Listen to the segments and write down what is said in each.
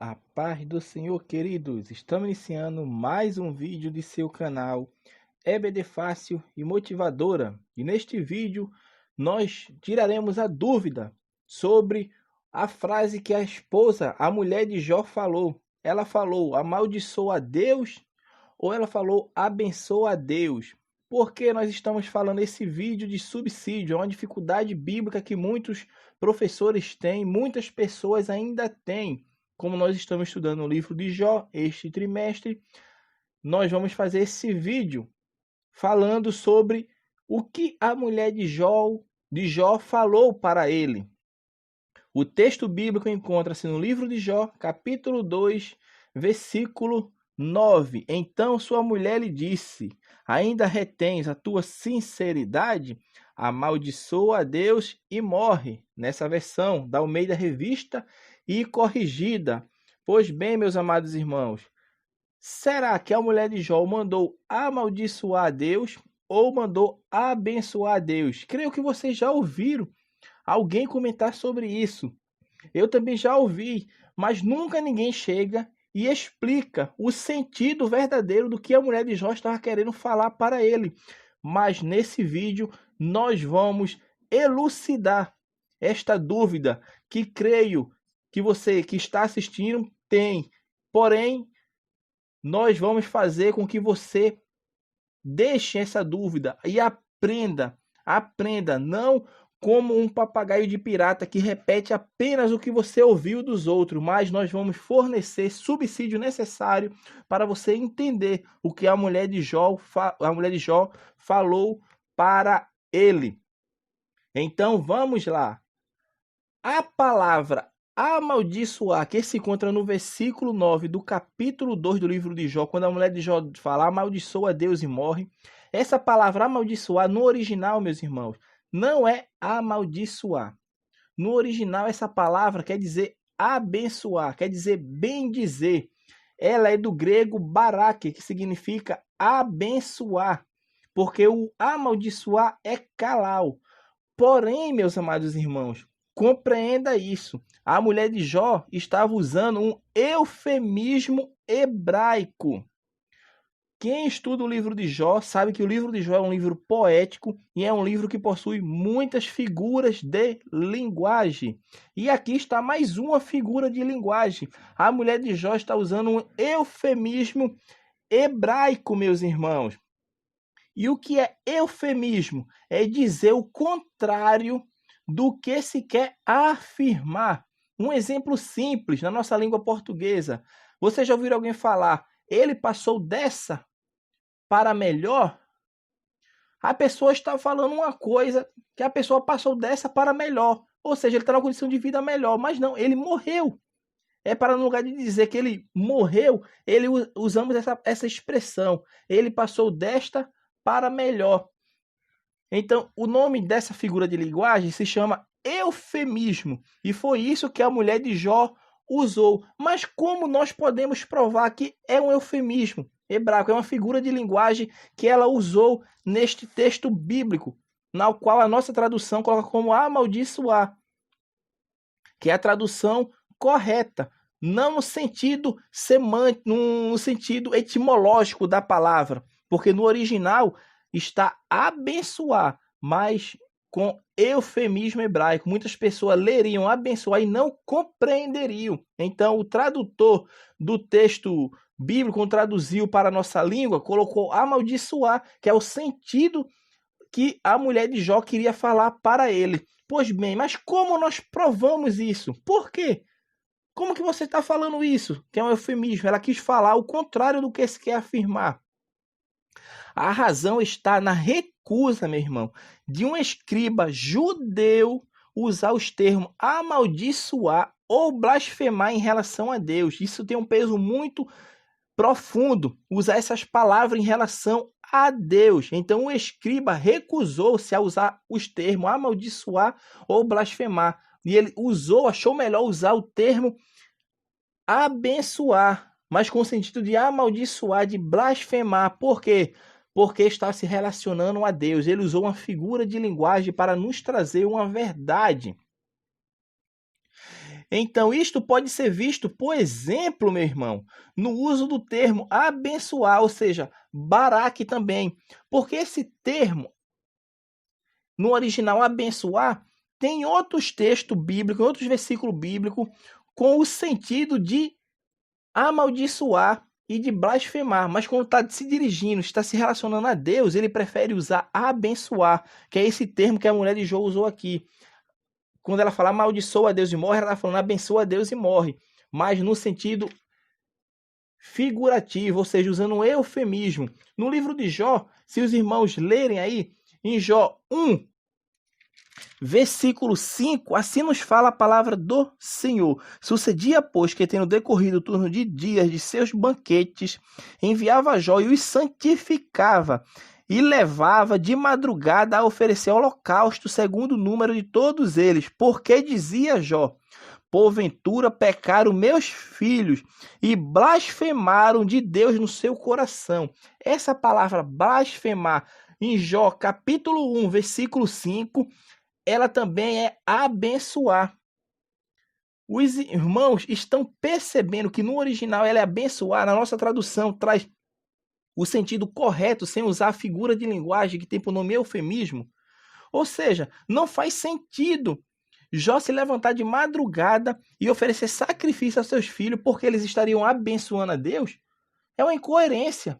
A paz do Senhor, queridos. Estamos iniciando mais um vídeo de seu canal EBD Fácil e Motivadora. E neste vídeo nós tiraremos a dúvida sobre a frase que a esposa, a mulher de Jó falou. Ela falou: amaldiçoa a Deus, ou ela falou: abençoa a Deus? Por que nós estamos falando esse vídeo de subsídio? É uma dificuldade bíblica que muitos professores têm, muitas pessoas ainda têm. Como nós estamos estudando o livro de Jó este trimestre, nós vamos fazer esse vídeo falando sobre o que a mulher de Jó falou para ele. O texto bíblico encontra-se no livro de Jó, capítulo 2, versículo 9. Então sua mulher lhe disse: ainda retens a tua sinceridade? Amaldiçoa a Deus e morre. Nessa versão da Almeida Revista e Corrigida. Pois bem, meus amados irmãos, será que a mulher de Jó mandou amaldiçoar a Deus ou mandou abençoar a Deus? Creio que vocês já ouviram alguém comentar sobre isso. Eu também já ouvi, mas nunca ninguém chega e explica o sentido verdadeiro do que a mulher de Jó estava querendo falar para ele. Mas nesse vídeo nós vamos elucidar esta dúvida que creio que você que está assistindo tem. Porém, nós vamos fazer com que você deixe essa dúvida e aprenda, não como um papagaio de pirata que repete apenas o que você ouviu dos outros, mas nós vamos fornecer subsídio necessário para você entender o que a mulher de Jó falou para ele. Então vamos lá. A palavra amaldiçoar, que se encontra no versículo 9 do capítulo 2 do livro de Jó, quando a mulher de Jó fala amaldiçoa a Deus e morre, essa palavra amaldiçoar no original, meus irmãos, não é amaldiçoar. No original, essa palavra quer dizer abençoar, quer dizer bendizer. Ela é do grego barake, que significa abençoar, porque o amaldiçoar é calau. Porém, meus amados irmãos, compreenda isso. A mulher de Jó estava usando um eufemismo hebraico. Quem estuda o livro de Jó sabe que o livro de Jó é um livro poético e é um livro que possui muitas figuras de linguagem. E aqui está mais uma figura de linguagem. A mulher de Jó está usando um eufemismo hebraico, meus irmãos. E o que é eufemismo? É dizer o contrário do que se quer afirmar. Um exemplo simples na nossa língua portuguesa. Você já ouviu alguém falar: ele passou dessa para melhor? A pessoa está falando uma coisa que a pessoa passou dessa para melhor. Ou seja, ele está numa condição de vida melhor. Mas não, ele morreu. É para, no lugar de dizer que ele morreu, usamos essa expressão. Ele passou desta para melhor. Então, o nome dessa figura de linguagem se chama eufemismo. E foi isso que a mulher de Jó usou. Mas como nós podemos provar que é um eufemismo hebraico? É uma figura de linguagem que ela usou neste texto bíblico, na qual a nossa tradução coloca como amaldiçoar, que é a tradução correta, não no sentido semântico, no sentido etimológico da palavra, porque no original está abençoar, mas com eufemismo hebraico. Muitas pessoas leriam abençoar e não compreenderiam. Então, o tradutor do texto bíblico, quando traduziu para a nossa língua, colocou amaldiçoar, que é o sentido que a mulher de Jó queria falar para ele. Pois bem, mas como nós provamos isso? Por quê? Como que você está falando isso? Que é um eufemismo. Ela quis falar o contrário do que se quer afirmar. A razão está na recusa, meu irmão, de um escriba judeu usar os termos amaldiçoar ou blasfemar em relação a Deus. Isso tem um peso muito profundo, usar essas palavras em relação a Deus. Então o escriba recusou-se a usar os termos amaldiçoar ou blasfemar. E ele achou melhor usar o termo abençoar, mas com o sentido de amaldiçoar, de blasfemar. Por quê? Porque está se relacionando a Deus. Ele usou uma figura de linguagem para nos trazer uma verdade. Então, isto pode ser visto, por exemplo, meu irmão, no uso do termo abençoar, ou seja, Baraque também. Porque esse termo, no original abençoar, tem outros textos bíblicos, outros versículos bíblicos, com o sentido de amaldiçoar e de blasfemar. Mas quando está se dirigindo, está se relacionando a Deus, ele prefere usar abençoar, que é esse termo que a mulher de Jó usou aqui. Quando ela fala amaldiçoa a Deus e morre, ela está falando abençoa a Deus e morre. Mas no sentido figurativo, ou seja, usando um eufemismo. No livro de Jó, se os irmãos lerem aí, em Jó 1, versículo 5, assim nos fala a palavra do Senhor. Sucedia, pois, que tendo decorrido o turno de dias de seus banquetes, enviava Jó e os santificava, e levava de madrugada a oferecer holocausto segundo o número de todos eles, porque dizia Jó: porventura pecaram meus filhos e blasfemaram de Deus no seu coração. Essa palavra blasfemar em Jó capítulo 1, versículo 5, ela também é abençoar. Os irmãos estão percebendo que no original ela é abençoar, na nossa tradução traz o sentido correto, sem usar a figura de linguagem que tem por nome eufemismo. Ou seja, não faz sentido Jó se levantar de madrugada e oferecer sacrifício aos seus filhos porque eles estariam abençoando a Deus. É uma incoerência.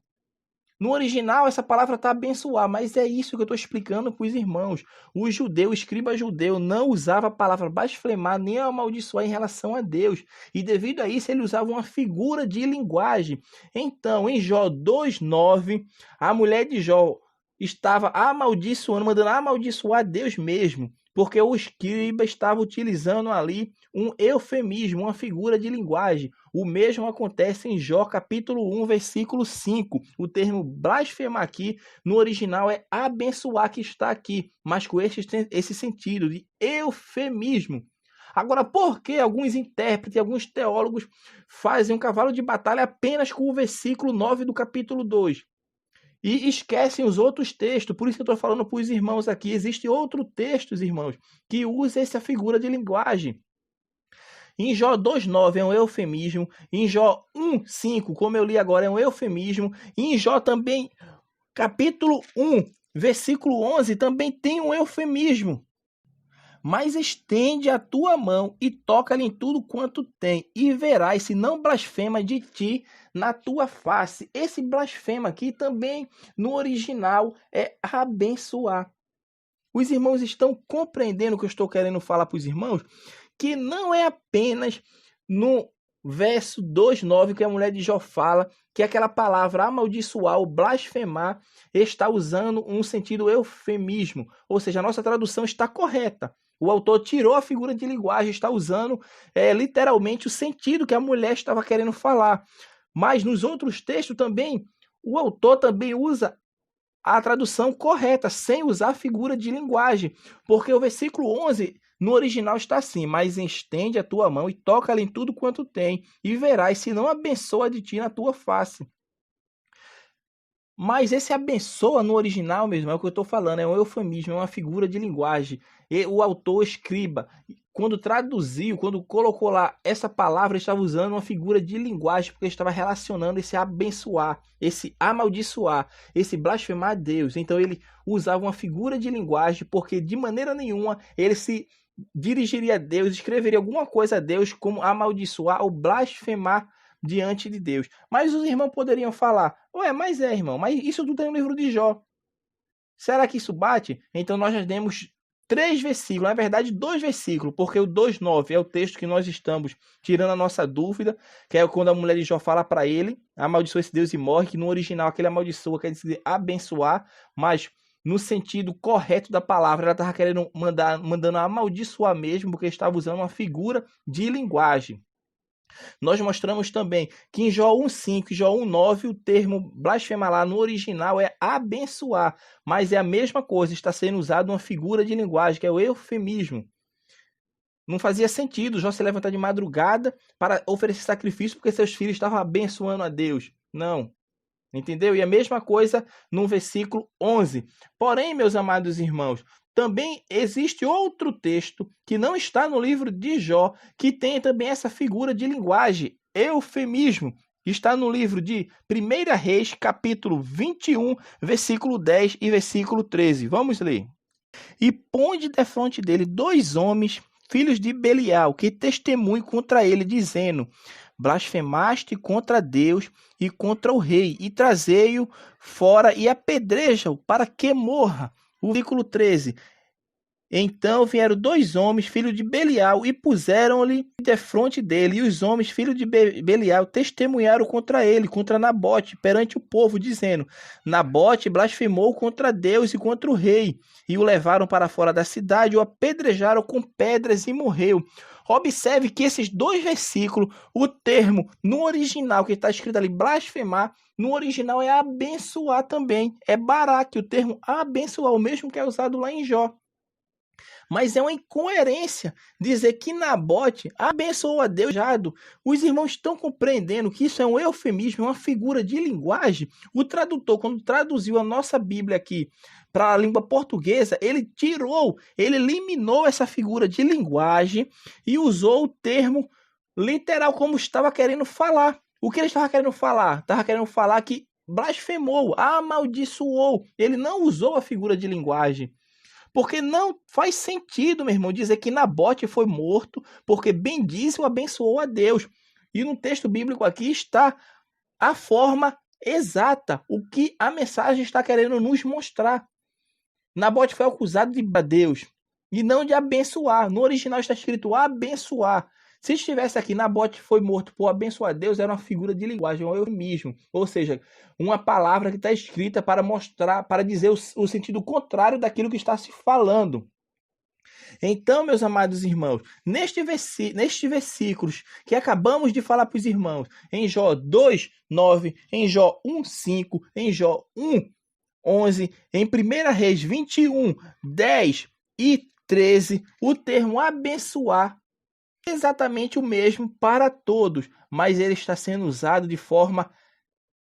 No original, essa palavra está abençoar, mas é isso que eu estou explicando para os irmãos. O judeu, o escriba judeu, não usava a palavra blasfemar nem amaldiçoar em relação a Deus. E devido a isso, ele usava uma figura de linguagem. Então, em Jó 2,9, a mulher de Jó estava amaldiçoando, mandando amaldiçoar Deus mesmo, porque o escriba estava utilizando ali um eufemismo, uma figura de linguagem. O mesmo acontece em Jó capítulo 1, versículo 5. O termo blasfemar aqui, no original, é abençoar que está aqui, mas com esse sentido de eufemismo. Agora, por que alguns intérpretes, alguns teólogos fazem um cavalo de batalha apenas com o versículo 9 do capítulo 2? E esquecem os outros textos, por isso que eu estou falando para os irmãos aqui. Existem outros textos, irmãos, que usam essa figura de linguagem. Em Jó 2,9 é um eufemismo. Em Jó 1,5, como eu li agora, é um eufemismo. E em Jó também, capítulo 1, versículo 11, também tem um eufemismo. Mas estende a tua mão e toca-lhe em tudo quanto tem, e verás se não blasfema de ti na tua face. Esse blasfema aqui também, no original, é abençoar. Os irmãos estão compreendendo o que eu estou querendo falar para os irmãos? Que não é apenas no verso 2,9 que a mulher de Jó fala que aquela palavra amaldiçoar ou blasfemar está usando um sentido eufemismo. Ou seja, a nossa tradução está correta. O autor tirou a figura de linguagem, está usando literalmente o sentido que a mulher estava querendo falar. Mas nos outros textos também, o autor também usa a tradução correta, sem usar a figura de linguagem. Porque o versículo 11, no original, está assim: mas estende a tua mão e toca-lhe em tudo quanto tem, e verás se não abençoa de ti na tua face. Mas esse abençoa no original mesmo, é o que eu estou falando, é um eufemismo, é uma figura de linguagem. E o autor escriba, quando traduziu, quando colocou lá essa palavra, ele estava usando uma figura de linguagem, porque ele estava relacionando esse abençoar, esse amaldiçoar, esse blasfemar a Deus. Então ele usava uma figura de linguagem, porque de maneira nenhuma ele se dirigiria a Deus, escreveria alguma coisa a Deus como amaldiçoar ou blasfemar diante de Deus. Mas os irmãos poderiam falar: ué, mas irmão, mas isso tudo tem no livro de Jó. Será que isso bate? Então nós já demos 3 versículos, na verdade 2 versículos, porque o 2,9 é o texto que nós estamos tirando a nossa dúvida, que é quando a mulher de Jó fala para ele: amaldiçoa esse Deus e morre, que no original aquele amaldiçoa quer dizer abençoar, mas no sentido correto da palavra, ela estava querendo mandando amaldiçoar mesmo, porque estava usando uma figura de linguagem. Nós mostramos também que em Jó 1,5 e Jó 1,9 o termo blasfemar lá no original é abençoar, mas é a mesma coisa, está sendo usado uma figura de linguagem, que é o eufemismo. Não fazia sentido Jó se levantar de madrugada para oferecer sacrifício porque seus filhos estavam abençoando a Deus. Não. Entendeu? E a mesma coisa no versículo 11. Porém, meus amados irmãos, Também existe outro texto que não está no livro de Jó, que tem também essa figura de linguagem, eufemismo, que está no livro de 1 Reis, capítulo 21, versículo 10 e versículo 13. Vamos ler. E ponde defronte dele 2 homens, filhos de Belial, que testemunham contra ele, dizendo: blasfemaste contra Deus e contra o rei, e trazei-o fora e apedreja-o para que morra. O versículo 13. Então vieram 2 homens, filhos de Belial, e puseram-lhe defronte dele. E os homens, filhos de Belial, testemunharam contra ele, contra Nabote, perante o povo, dizendo: Nabote blasfemou contra Deus e contra o rei. E o levaram para fora da cidade, o apedrejaram com pedras e morreu. Observe que esses 2 versículos, o termo no original, que está escrito ali, blasfemar, no original é abençoar também. É barak, o termo abençoar, o mesmo que é usado lá em Jó. Mas é uma incoerência dizer que Nabote abençoou a Deus. Os irmãos estão compreendendo que isso é um eufemismo, é uma figura de linguagem. O tradutor, quando traduziu a nossa Bíblia aqui para a língua portuguesa, ele eliminou essa figura de linguagem e usou o termo literal como estava querendo falar. O que ele estava querendo falar? Estava querendo falar que blasfemou, amaldiçoou. Ele não usou a figura de linguagem. Porque não faz sentido, meu irmão, dizer que Nabote foi morto porque bendize ou abençoou a Deus. E no texto bíblico aqui está a forma exata, o que a mensagem está querendo nos mostrar. Nabote foi acusado de Deus e não de abençoar. No original está escrito abençoar. Se estivesse aqui, Nabote foi morto por abençoar Deus, era uma figura de linguagem, um eufemismo. Ou seja, uma palavra que está escrita para mostrar, para dizer o sentido contrário daquilo que está se falando. Então, meus amados irmãos, nestes versículos que acabamos de falar para os irmãos, em Jó 2, 9, em Jó 1, 5, em Jó 1, 11, em 1 Reis 21, 10 e 13, o termo abençoar exatamente o mesmo para todos, mas ele está sendo usado de forma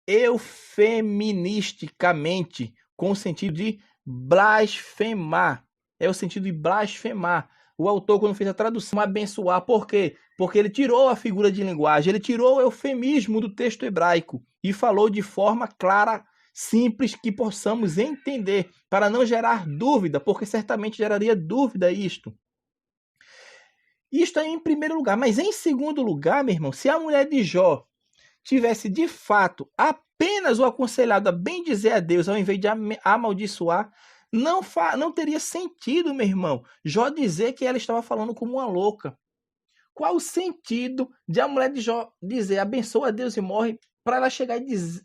eufeministicamente, com o sentido de blasfemar. É o sentido de blasfemar. O autor, quando fez a tradução, abençoar, por quê? Porque ele tirou a figura de linguagem, ele tirou o eufemismo do texto hebraico e falou de forma clara, simples, que possamos entender, para não gerar dúvida, porque certamente geraria dúvida isto. Isto aí em primeiro lugar. Mas em segundo lugar, meu irmão, se a mulher de Jó tivesse de fato apenas o aconselhado a bem dizer a Deus ao invés de amaldiçoar, não teria sentido, meu irmão, Jó dizer que ela estava falando como uma louca. Qual o sentido de a mulher de Jó dizer abençoa a Deus e morre, para ela chegar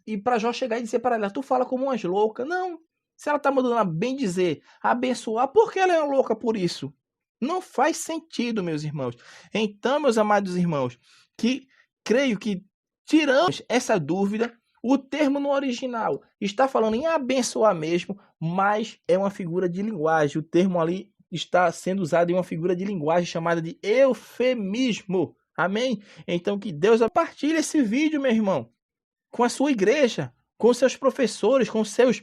e para Jó chegar e dizer para ela, tu fala como umas loucas? Não. Se ela está mandando a bem dizer, abençoar, por que ela é uma louca por isso? Não faz sentido, meus irmãos. Então, meus amados irmãos, que creio que tiramos essa dúvida, o termo no original está falando em abençoar mesmo, mas é uma figura de linguagem. O termo ali está sendo usado em uma figura de linguagem chamada de eufemismo. Amém? Então, que Deus compartilhe esse vídeo, meu irmão, com a sua igreja, com seus professores, com seus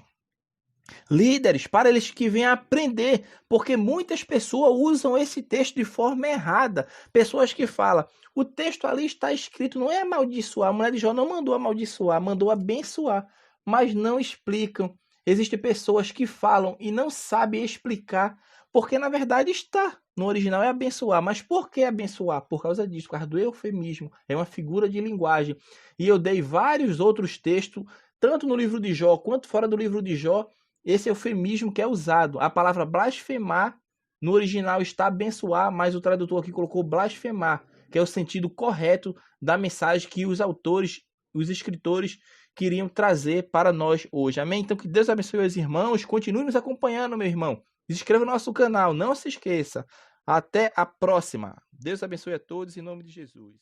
líderes, para eles que venham aprender, porque muitas pessoas usam esse texto de forma errada. Pessoas que falam, o texto ali está escrito, não é amaldiçoar, a mulher de Jó não mandou amaldiçoar, mandou abençoar, mas não explicam. Existem pessoas que falam e não sabem explicar, porque na verdade está, no original é abençoar, mas por que abençoar? Por causa disso, por causa do eufemismo, é uma figura de linguagem. E eu dei vários outros textos, tanto no livro de Jó, quanto fora do livro de Jó, esse eufemismo que é usado. A palavra blasfemar, no original está abençoar, mas o tradutor aqui colocou blasfemar, que é o sentido correto da mensagem que os autores, os escritores, queriam trazer para nós hoje. Amém? Então que Deus abençoe os irmãos, continue nos acompanhando, meu irmão. Se inscreva no nosso canal, não se esqueça. Até a próxima. Deus abençoe a todos em nome de Jesus.